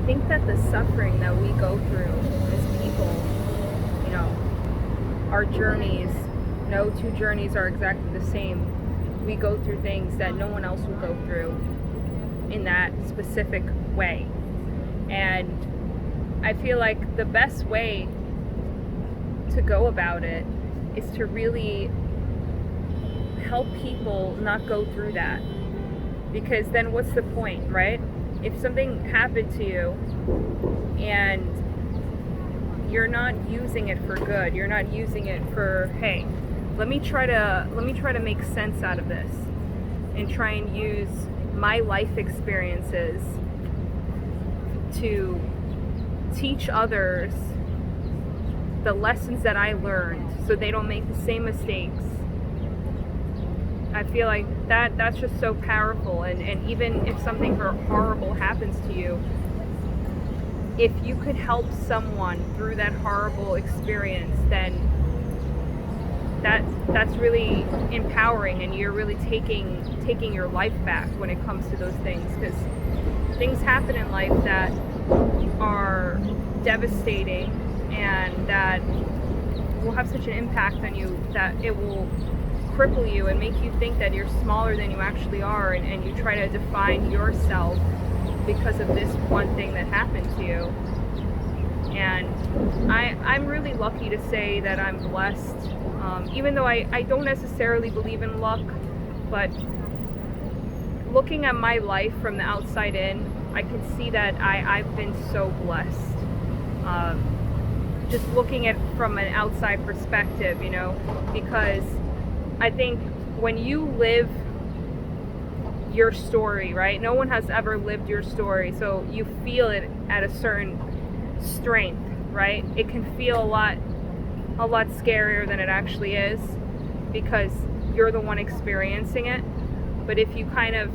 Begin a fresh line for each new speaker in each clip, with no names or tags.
think that the suffering that we go through as people, you know, our journeys, no two journeys are exactly the same. We go through things that no one else will go through in that specific way. And I feel like the best way to go about it is to really help people not go through that. Because then what's the point, right? If something happened to you and you're not using it for good, you're not using it for, hey, let me try to make sense out of this and try and use my life experiences to teach others the lessons that I learned so they don't make the same mistakes. I feel like that's just so powerful. And even if something horrible happens to you, if you could help someone through that horrible experience, then that's really empowering, and you're really taking your life back when it comes to those things, because things happen in life that are devastating and that will have such an impact on you that it will cripple you and make you think that you're smaller than you actually are, and you try to define yourself because of this one thing that happened to you. And I'm really lucky to say that I'm blessed, even though I don't necessarily believe in luck, but looking at my life from the outside in, I can see that I've been so blessed. Just looking at it from an outside perspective, because I think when you live your story, right? No one has ever lived your story, so you feel it at a certain strength, right? It can feel a lot scarier than it actually is because you're the one experiencing it. But if you kind of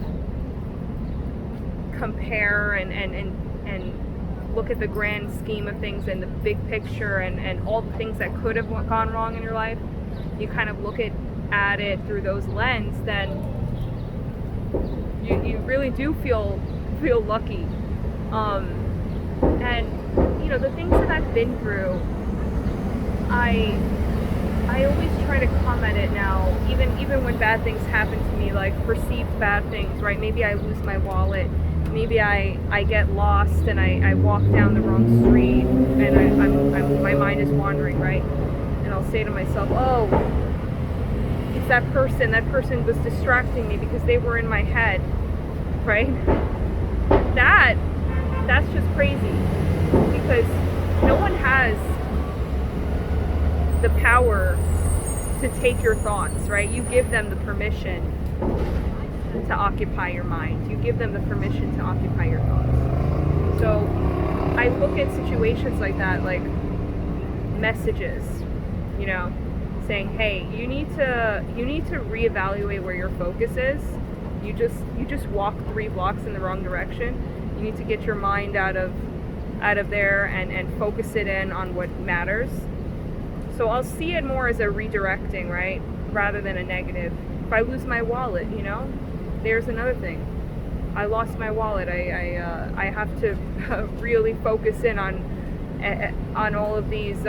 compare and look at the grand scheme of things and the big picture and all the things that could have gone wrong in your life, you kind of look at it through those lens, then you really do feel lucky. And the things that I've been through, I always try to come at it now, even when bad things happen to me, like perceived bad things, right? Maybe I lose my wallet, maybe I get lost and I walk down the wrong street and my mind is wandering, right? And I'll say to myself, oh, it's that person was distracting me because they were in my head, right? That's just crazy, because no one has the power to take your thoughts, right? You give them the permission to occupy your mind. You give them the permission to occupy your thoughts. So I look at situations like that, like messages, saying, hey, you need to reevaluate where your focus is. You just walked 3 blocks in the wrong direction. You need to get your mind out of there and focus it in on what matters. So I'll see it more as a redirecting, right? Rather than a negative. If I lose my wallet, there's another thing. I lost my wallet. I have to really focus in on all of these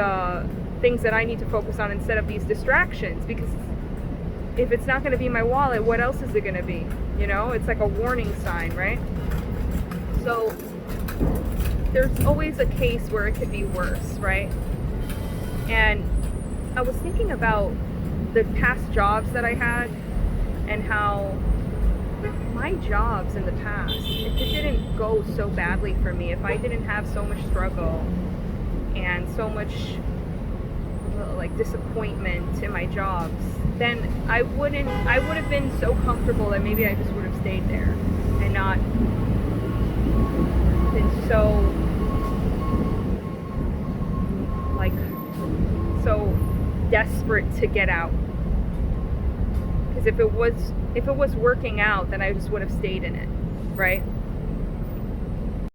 things that I need to focus on instead of these distractions, because if it's not going to be my wallet, what else is it going to be? It's like a warning sign, right? So there's always a case where it could be worse, right? And I was thinking about the past jobs that I had and how my jobs in the past, if it didn't go so badly for me, if I didn't have so much struggle and so much like disappointment in my jobs, then I would have been so comfortable that maybe I just would have stayed there and not been so desperate to get out. Because if it was working out, then I just would have stayed in it, right?